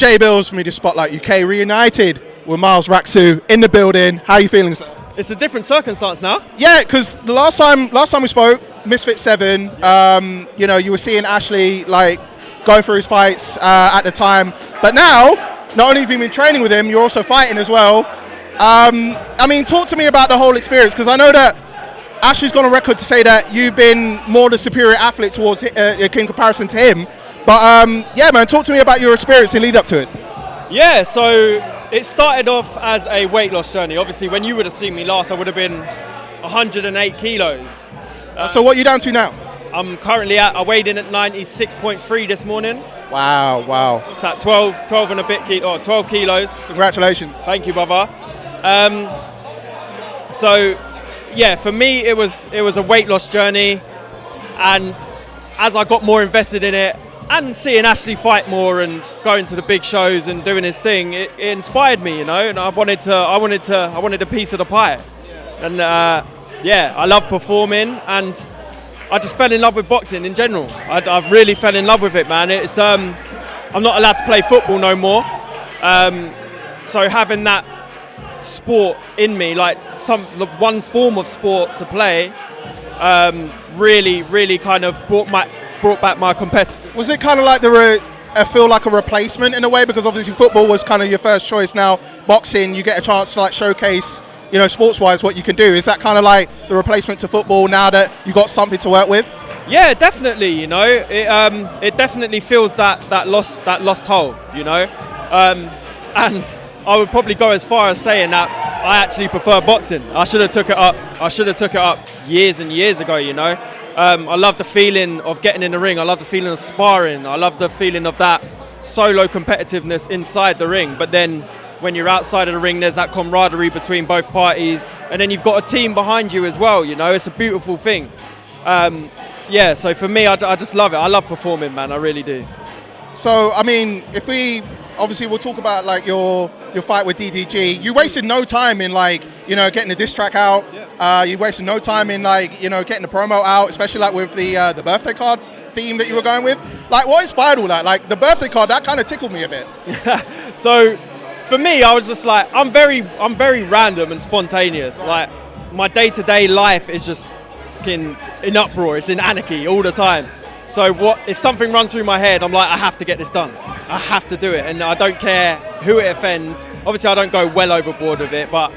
Jay Bills from Media Spotlight UK reunited with Myles Rak-Su in the building. How are you feeling, sir? It's a different circumstance now. Yeah, because the last time we spoke, Misfit 7, you know, you were seeing Ashley like going through his fights at the time, but now not only have you been training with him, you're also fighting as well. I mean, talk to me about the whole experience, because I know that Ashley's gone on record to say that you've been more the superior athlete towards in comparison to him. But yeah, man, talk to me about your experience in lead up to it. Yeah, so it started off as a weight loss journey. Obviously, when you would have seen me last, I would have been 108 kilos. So what are you down to now? I'm currently I weighed in at 96.3 this morning. Wow, wow. It's at 12 and a bit, 12 kilos. Congratulations. Thank you, brother. So, yeah, for me, it was a weight loss journey. And as I got more invested in it, and seeing Ashley fight more and going to the big shows and doing his thing, it inspired me, you know. And I wanted a piece of the pie. And yeah, I love performing, and I just fell in love with boxing in general. I really fell in love with it, man. It's I'm not allowed to play football no more, so having that sport in me, like one form of sport to play, really kind of brought back my competitive. Was it kind of like I feel like a replacement in a way, because obviously football was kind of your first choice. Now boxing, you get a chance to like showcase, you know, sports-wise what you can do. Is that kind of like the replacement to football now that you got something to work with? Yeah, definitely. You know, it definitely fills that lost hole. You know, and I would probably go as far as saying that I actually prefer boxing. I should have took it up years and years ago. You know. I love the feeling of getting in the ring. I love the feeling of sparring. I love the feeling of that solo competitiveness inside the ring. But then when you're outside of the ring, there's that camaraderie between both parties. And then you've got a team behind you as well. You know, it's a beautiful thing. Yeah, so for me, I just love it. I love performing, man. I really do. So, I mean, obviously we'll talk about like your fight with DDG. You wasted no time in like, you know, getting the diss track out. Yeah. You wasted no time in like, you know, getting the promo out, especially like with the birthday card theme that you were going with. Like, what inspired all that? Like the birthday card, that kind of tickled me a bit. So for me, I was just like, I'm very random and spontaneous. Like my day-to-day life is just in uproar. It's in anarchy all the time. So if something runs through my head, I'm like, I have to get this done. I have to do it, and I don't care who it offends. Obviously, I don't go well overboard with it, but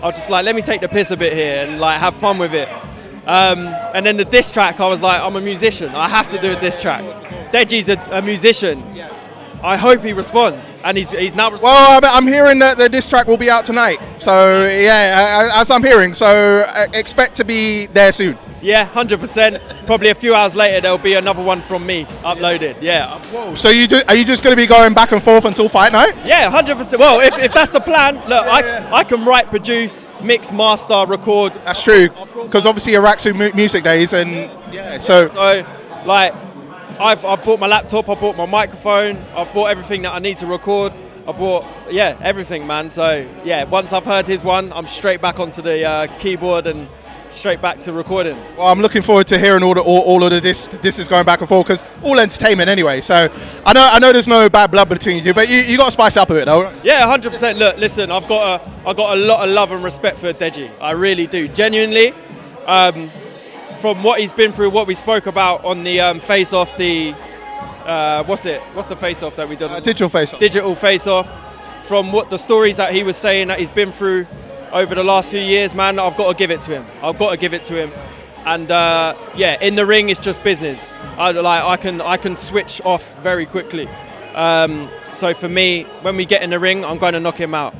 I'll just like, let me take the piss a bit here and like have fun with it. And then the diss track, I was like, I'm a musician. I have to do a diss track. Deji's a musician. I hope he responds, and he's now responding. Well, I'm hearing that the diss track will be out tonight. So yeah, as I'm hearing, so expect to be there soon. Yeah, 100%. Probably a few hours later, there'll be another one from me uploaded. Yeah. Whoa. So are you just going to be going back and forth until fight night? Yeah, 100%. Well, if that's the plan, look, I can write, produce, mix, master, record. That's true, because obviously your Rak-Su music days, and yeah. So like, I've bought my laptop, I bought my microphone, I've bought everything that I need to record. I bought everything, man. So yeah, once I've heard his one, I'm straight back onto the keyboard and straight back to recording. Well, I'm looking forward to hearing all of this is going back and forth, because all entertainment anyway. So I know there's no bad blood between you, but you got to spice up a bit, though. Right? Yeah, 100%. Look, listen, I've got a lot of love and respect for Deji. I really do, genuinely. From what he's been through, what we spoke about on the face-off, the what's the face-off that we done? Digital face-off. Digital face-off. From what the stories that he was saying that he's been through over the last few years, man, I've got to give it to him. And yeah, in the ring, it's just business. I can switch off very quickly. So for me, when we get in the ring, I'm going to knock him out.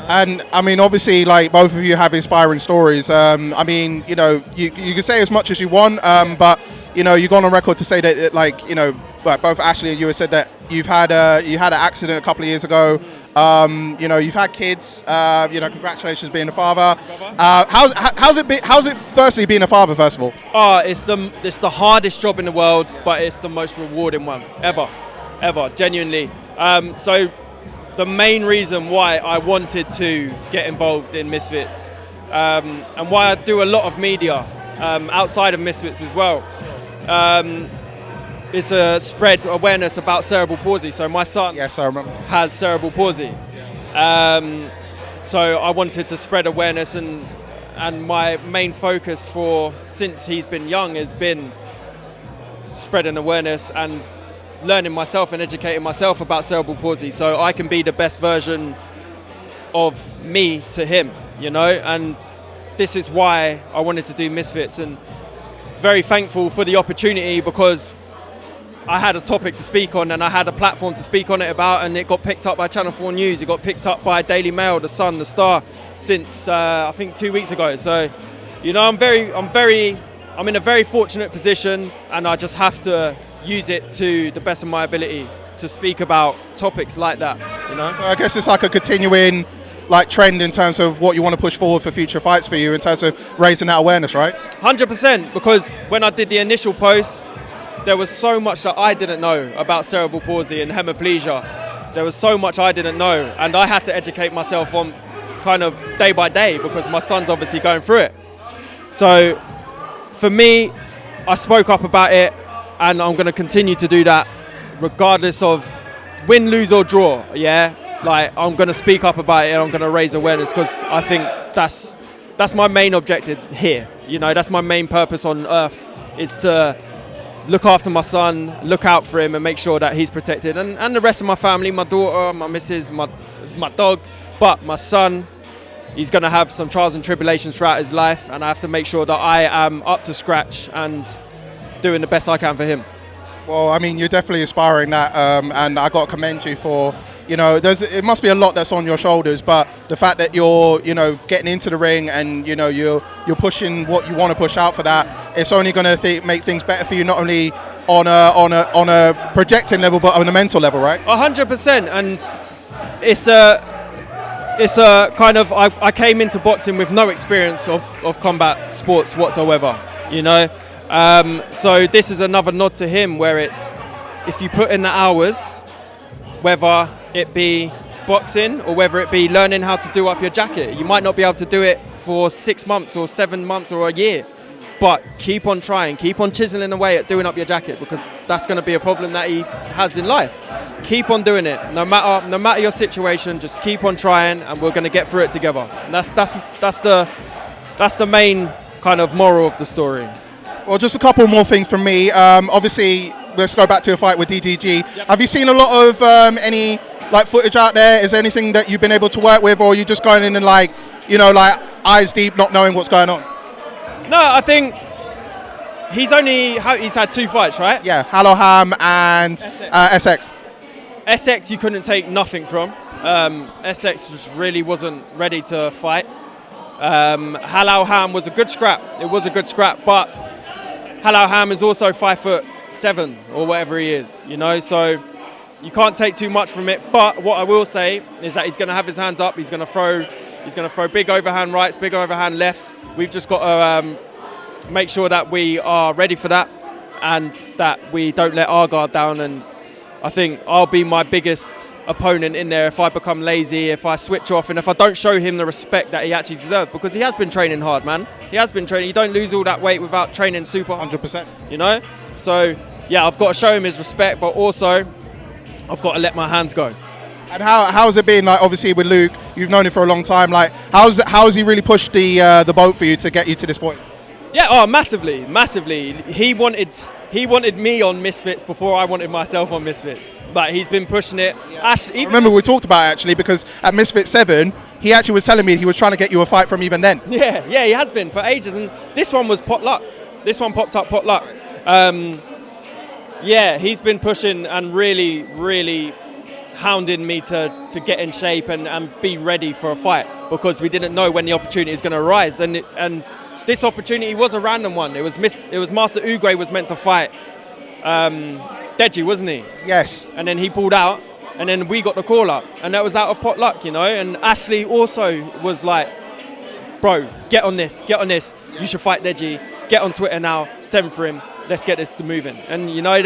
And I mean, obviously, like both of you have inspiring stories. I mean, you know, you can say as much as you want, but you know, you've gone on record to say that, like, you know, both Ashley and you have said that you had an accident a couple of years ago. You know, you've had kids. You know, congratulations being a father. How's it firstly being a father, first of all? It's the hardest job in the world, but it's the most rewarding one ever, genuinely. So the main reason why I wanted to get involved in Misfits, and why I do a lot of media outside of Misfits as well, is spread awareness about cerebral palsy. So my son Yes, I remember. has cerebral palsy. So I wanted to spread awareness, and my main focus for since he's been young has been spreading awareness and learning myself and educating myself about cerebral palsy, so I can be the best version of me to him, you know. And this is why I wanted to do Misfits, and very thankful for the opportunity, because I had a topic to speak on and I had a platform to speak on it about, and it got picked up by Channel 4 News, it got picked up by Daily Mail, The Sun, The Star, since I think 2 weeks ago. So, you know, I'm in a very fortunate position, and I just have to use it to the best of my ability to speak about topics like that, you know. So I guess it's like a continuing like trend in terms of what you want to push forward for future fights for you in terms of raising that awareness, right? 100%, because when I did the initial post, there was so much that I didn't know about cerebral palsy and hemiplegia. There was so much I didn't know, and I had to educate myself on kind of day by day, because my son's obviously going through it. So for me, I spoke up about it, and I'm going to continue to do that regardless of win, lose or draw, yeah? Like, I'm going to speak up about it, and I'm going to raise awareness, because I think that's my main objective here. You know, that's my main purpose on earth, is to look after my son, look out for him, and make sure that he's protected. And the rest of my family, my daughter, my missus, my dog. But my son, he's going to have some trials and tribulations throughout his life, and I have to make sure that I am up to scratch and doing the best I can for him. Well, I mean, you're definitely inspiring that, and I got to commend you for, you know, it must be a lot that's on your shoulders, but the fact that you're, you know, getting into the ring and, you know, you're pushing what you want to push out for that, it's only going to make things better for you, not only on a projecting level, but on a mental level, right? 100%, and it's a kind of, I came into boxing with no experience of combat sports whatsoever, you know. So this is another nod to him, where it's, if you put in the hours, whether it be boxing or whether it be learning how to do up your jacket, you might not be able to do it for 6 months or 7 months or a year, but keep on trying, keep on chiseling away at doing up your jacket, because that's going to be a problem that he has in life. Keep on doing it, no matter your situation. Just keep on trying, and we're going to get through it together. And that's the main kind of moral of the story. Well, just a couple more things from me. Obviously, let's go back to a fight with DDG. Yep. Have you seen a lot of any like footage out there? Is there anything that you've been able to work with, or are you just going in and like, you know, like eyes deep, not knowing what's going on? No, I think he's had 2 fights, right? Yeah, Hallowham and SX. SX you couldn't take nothing from. SX just really wasn't ready to fight. Hallowham was a good scrap. It was a good scrap, but Hallowham is also 5'7" or whatever he is, you know, so you can't take too much from it. But what I will say is that he's going to have his hands up. He's going to throw big overhand rights, big overhand lefts. We've just got to make sure that we are ready for that, and that we don't let our guard down. And I think I'll be my biggest opponent in there if I become lazy, if I switch off, and if I don't show him the respect that he actually deserves, because he has been training hard, man. He has been training. You don't lose all that weight without training super hard. 100%. You know? So, yeah, I've got to show him his respect, but also I've got to let my hands go. And how's it been, like, obviously with Luke, you've known him for a long time, like, how's he really pushed the boat for you to get you to this point? Yeah, oh, massively. He wanted me on Misfits before I wanted myself on Misfits. But he's been pushing it. Yeah. I remember we talked about it, actually, because at Misfits 7, he actually was telling me he was trying to get you a fight from even then. Yeah, he has been for ages. And this one was pot luck. This one popped up pot luck. Yeah, he's been pushing and really, really hounding me to get in shape and be ready for a fight, because we didn't know when the opportunity is going to arise. And this opportunity was a random one. It was Master Uguay was meant to fight Deji, wasn't he? Yes. And then he pulled out, and then we got the call up, and that was out of pot luck, you know. And Ashley also was like, bro, get on this. You should fight Deji. Get on Twitter now, send for him. Let's get this moving. And you know,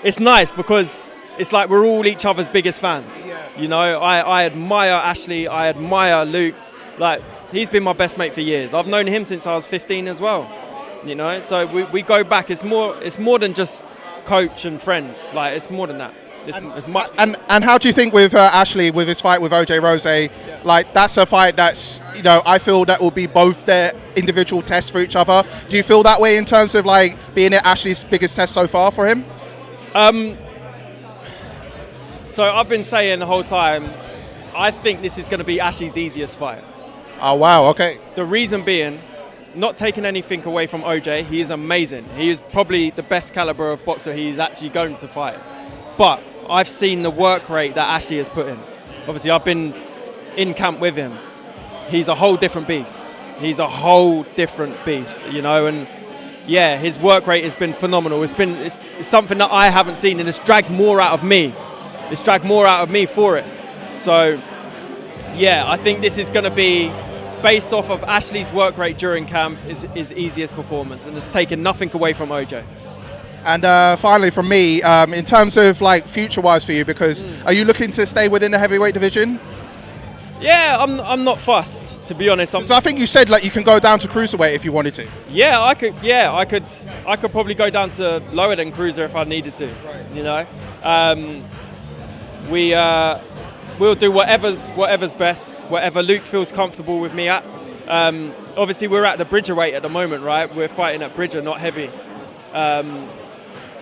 it's nice, because it's like we're all each other's biggest fans. Yeah. You know, I admire Ashley, I admire Luke. Like, he's been my best mate for years. I've known him since I was 15 as well. You know, so we go back. It's more than just coach and friends. Like, it's more than that. It's much. And how do you think with Ashley, with his fight with OJ Rose, like that's a fight that's, you know, I feel that will be both their individual tests for each other. Do you feel that way in terms of like being Ashley's biggest test so far for him? So I've been saying the whole time, I think this is going to be Ashley's easiest fight. Oh wow, okay. The reason being, not taking anything away from OJ, he is amazing. He is probably the best caliber of boxer he's actually going to fight. But I've seen the work rate that Ashley has put in. Obviously, I've been in camp with him. He's a whole different beast. He's a whole different beast, you know, and yeah, his work rate has been phenomenal. It's something that I haven't seen, and it's dragged more out of me. It's dragged more out of me for it. So, yeah, I think this is going to be, based off of Ashley's work rate during camp, his easiest performance, and it's taken nothing away from OJ. And finally, from me, in terms of like future-wise for you, because are you looking to stay within the heavyweight division? Yeah, I'm not fussed, to be honest. So I think you said like you can go down to cruiserweight if you wanted to. Yeah, I could. Yeah, I could probably go down to lower than cruiser if I needed to. Right. You know, we'll do whatever's best, whatever Luke feels comfortable with me at. Obviously, we're at the bridger weight at the moment, right? We're fighting at bridger, not heavy.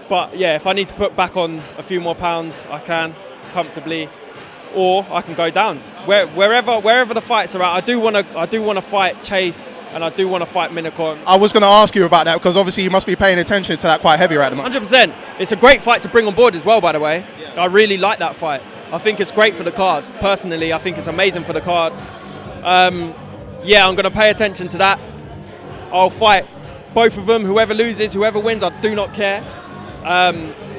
But yeah, if I need to put back on a few more pounds, I can comfortably, or I can go down wherever the fights are at. I do want to fight Chase, and I do want to fight Minicon. I was going to ask you about that because obviously you must be paying attention to that quite heavy right at the moment. 100%. It's a great fight to bring on board as well, by the way. Yeah. I really like that fight. I think it's great for the card. Personally, I think it's amazing for the card. Yeah, I'm going to pay attention to that. I'll fight both of them. Whoever loses, whoever wins, I do not care.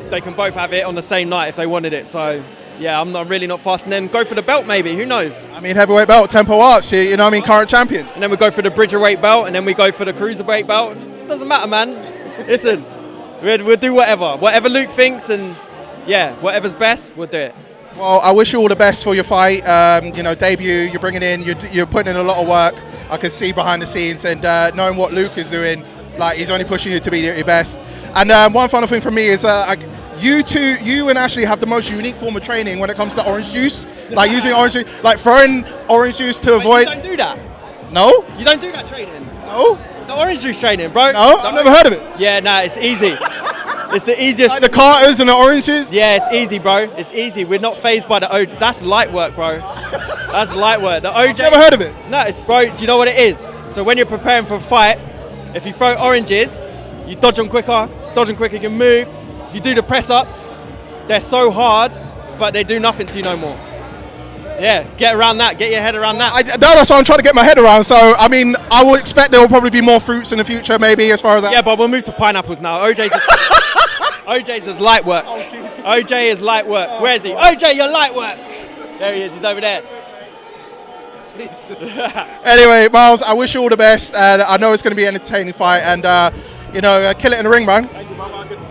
They can both have it on the same night if they wanted it. So, yeah, I'm really not fast. And then go for the belt, maybe. Who knows? I mean, heavyweight belt, Tempo Arts, you know what I mean, current champion. And then we go for the bridgerweight belt, and then we go for the cruiserweight belt. Doesn't matter, man. Listen, we'll do whatever. Whatever Luke thinks, and, yeah, whatever's best, we'll do it. Well, I wish you all the best for your fight. You know, debut, you're bringing in, you're putting in a lot of work. I can see behind the scenes, and knowing what Luke is doing, like he's only pushing you to be your best. And one final thing from me is you and Ashley have the most unique form of training when it comes to orange juice. Like using orange juice, like throwing orange juice to avoid. You don't do that. No? You don't do that training. No? The orange juice training, bro. No, I've never heard of it. Yeah, nah, it's easy. It's the easiest. Like the Carters and the oranges? Yeah, it's easy, bro. It's easy. We're not phased by the that's light work, bro. That's light work. The OJ. I've never heard of it. No, it's, bro, do you know what it is? So when you're preparing for a fight, if you throw oranges, you dodge them quicker, you can move. If you do the press-ups, they're so hard, but they do nothing to you no more. Yeah, get around that. Get your head around that. That's what I'm trying to get my head around. So, I mean, I would expect there will probably be more fruits in the future, maybe, as far as that. Yeah, but we'll move to pineapples now. OJ's is light work. Oh, OJ is light work. Where is he? OJ, you're light work. There he is. He's over there. Anyway, Myles, I wish you all the best. I know it's going to be an entertaining fight, and you know, kill it in the ring, man.